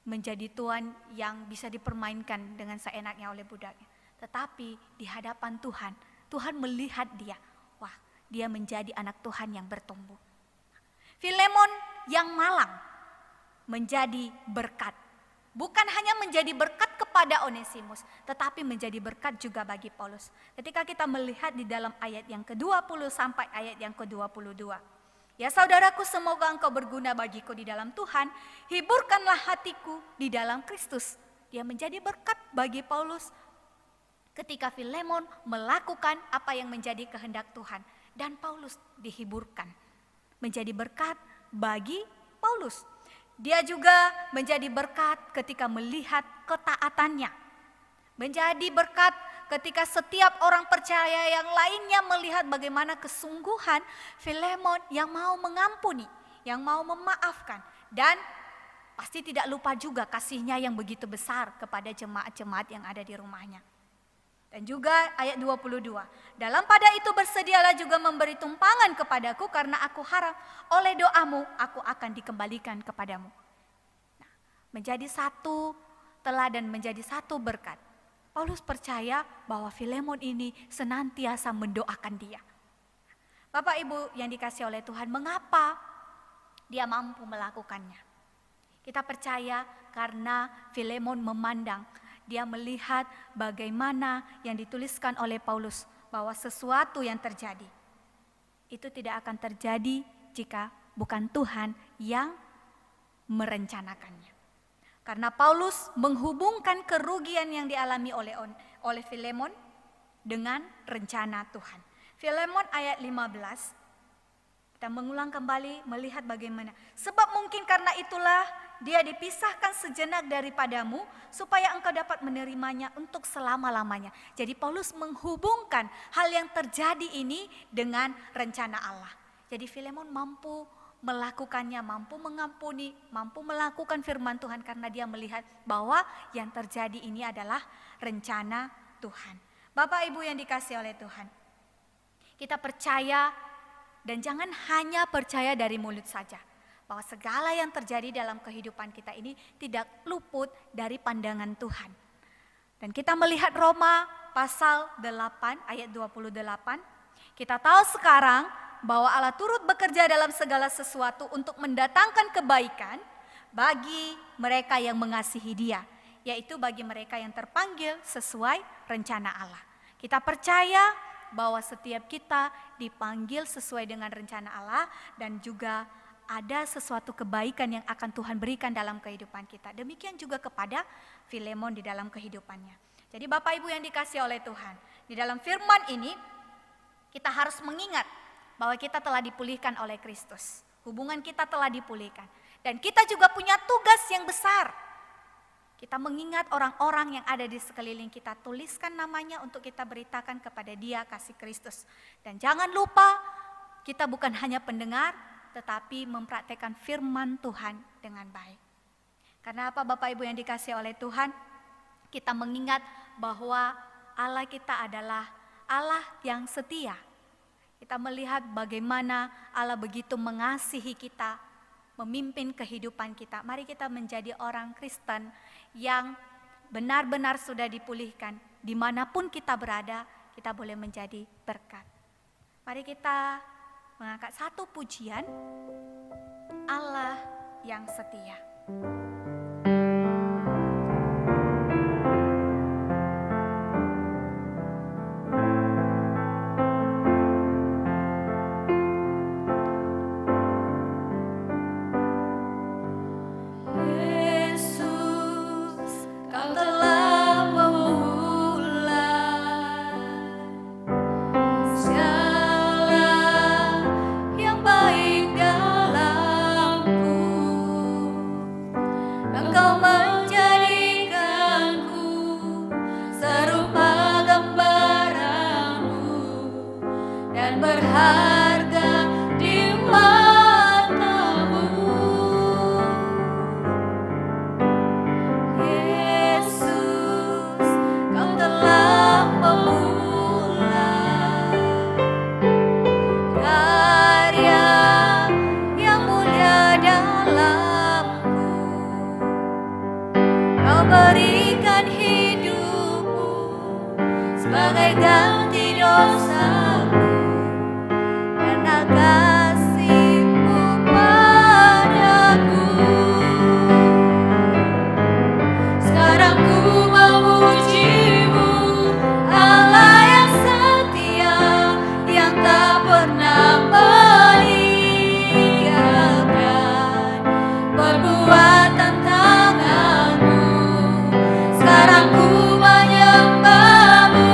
menjadi tuan yang bisa dipermainkan dengan seenaknya oleh budaknya. Tetapi di hadapan Tuhan, Tuhan melihat dia, wah, dia menjadi anak Tuhan yang bertumbuh. Filemon yang malang menjadi berkat. Bukan hanya menjadi berkat kepada Onesimus, tetapi menjadi berkat juga bagi Paulus. Ketika kita melihat di dalam ayat yang ke-20 sampai ayat yang ke-22. Ya saudaraku, semoga engkau berguna bagiku di dalam Tuhan, hiburkanlah hatiku di dalam Kristus. Dia menjadi berkat bagi Paulus ketika Filemon melakukan apa yang menjadi kehendak Tuhan. Dan Paulus dihiburkan, menjadi berkat bagi Paulus. Dia juga menjadi berkat ketika melihat ketaatannya. Menjadi berkat ketika setiap orang percaya yang lainnya melihat bagaimana kesungguhan Filemon yang mau mengampuni, yang mau memaafkan. Dan pasti tidak lupa juga kasihnya yang begitu besar kepada jemaat-jemaat yang ada di rumahnya. Dan juga ayat 22, dalam pada itu bersedialah juga memberi tumpangan kepadaku karena aku harap oleh doamu aku akan dikembalikan kepadamu. Nah, menjadi satu teladan, menjadi satu berkat. Paulus percaya bahwa Filemon ini senantiasa mendoakan dia. Bapak Ibu yang dikasihi oleh Tuhan, mengapa dia mampu melakukannya? Kita percaya karena Filemon memandang, dia melihat bagaimana yang dituliskan oleh Paulus bahwa sesuatu yang terjadi itu tidak akan terjadi jika bukan Tuhan yang merencanakannya. Karena Paulus menghubungkan kerugian yang dialami oleh Filemon dengan rencana Tuhan. Filemon ayat 15, kita mengulang kembali melihat bagaimana. Sebab mungkin karena itulah dia dipisahkan sejenak daripadamu supaya engkau dapat menerimanya untuk selama-lamanya. Jadi Paulus menghubungkan hal yang terjadi ini dengan rencana Allah. Jadi Filemon mampu melakukannya, mampu mengampuni, mampu melakukan firman Tuhan karena dia melihat bahwa yang terjadi ini adalah rencana Tuhan. Bapak Ibu yang dikasihi oleh Tuhan, kita percaya dan jangan hanya percaya dari mulut saja, bahwa segala yang terjadi dalam kehidupan kita ini tidak luput dari pandangan Tuhan. Dan kita melihat Roma pasal 8 ayat 28, kita tahu sekarang bahwa Allah turut bekerja dalam segala sesuatu untuk mendatangkan kebaikan bagi mereka yang mengasihi Dia, yaitu bagi mereka yang terpanggil sesuai rencana Allah. Kita percaya bahwa setiap kita dipanggil sesuai dengan rencana Allah dan juga ada sesuatu kebaikan yang akan Tuhan berikan dalam kehidupan kita. Demikian juga kepada Filemon di dalam kehidupannya. Jadi Bapak Ibu yang dikasihi oleh Tuhan, di dalam firman ini kita harus mengingat bahwa kita telah dipulihkan oleh Kristus. Hubungan kita telah dipulihkan. Dan kita juga punya tugas yang besar. Kita mengingat orang-orang yang ada di sekeliling kita, tuliskan namanya untuk kita beritakan kepada dia kasih Kristus. Dan jangan lupa kita bukan hanya pendengar, tetapi mempraktekkan firman Tuhan dengan baik. Karena apa Bapak Ibu yang dikasihi oleh Tuhan? Kita mengingat bahwa Allah kita adalah Allah yang setia. Kita melihat bagaimana Allah begitu mengasihi kita, memimpin kehidupan kita. Mari kita menjadi orang Kristen yang benar-benar sudah dipulihkan. Dimanapun kita berada, kita boleh menjadi berkat. Mari kita mengangkat satu pujian, Allah yang setia. Berikan hidupmu sebagai ganti dosaku karena kasih-Mu padaku. Sekarang ku memuji-Mu, Allah yang setia, yang tak pernah meninggalkan perbuatan tangan-Mu. Sekarang ku menyembah-Mu,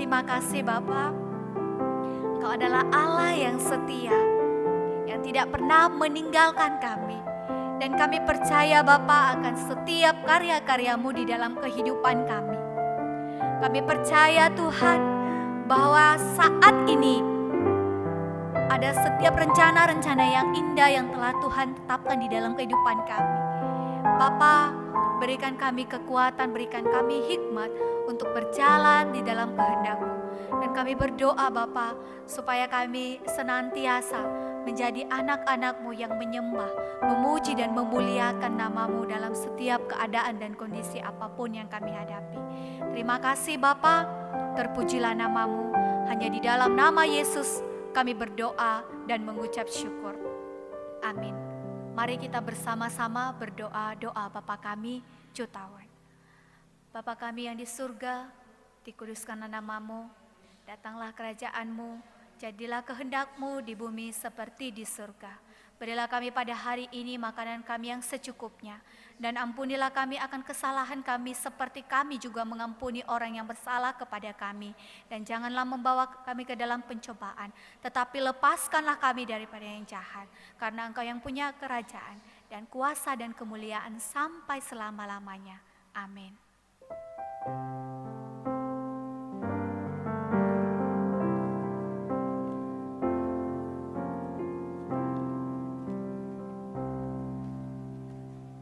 Terima kasih Bapa, Engkau adalah Allah yang setia, yang tidak pernah meninggalkan kami. Dan kami percaya Bapa akan setiap karya-karya-Mu di dalam kehidupan kami. Kami percaya Tuhan bahwa saat ini ada setiap rencana-rencana yang indah yang telah Tuhan tetapkan di dalam kehidupan kami. Bapa, berikan kami kekuatan, berikan kami hikmat untuk berjalan di dalam kehendak-Mu. Dan kami berdoa Bapa, supaya kami senantiasa menjadi anak-anak-Mu yang menyembah, memuji dan memuliakan nama-Mu dalam setiap keadaan dan kondisi apapun yang kami hadapi. Terima kasih Bapa, terpujilah nama-Mu. Hanya di dalam nama Yesus kami berdoa dan mengucap syukur. Amin. Mari kita bersama-sama berdoa doa Bapa kami, Jutawan. Bapa kami yang di surga, dikuduskanlah nama-Mu, datanglah kerajaan-Mu, jadilah kehendak-Mu di bumi seperti di surga. Berilah kami pada hari ini makanan kami yang secukupnya, dan ampunilah kami akan kesalahan kami seperti kami juga mengampuni orang yang bersalah kepada kami. Dan janganlah membawa kami ke dalam pencobaan, tetapi lepaskanlah kami daripada yang jahat. Karena Engkau yang punya kerajaan dan kuasa dan kemuliaan sampai selama-lamanya. Amin.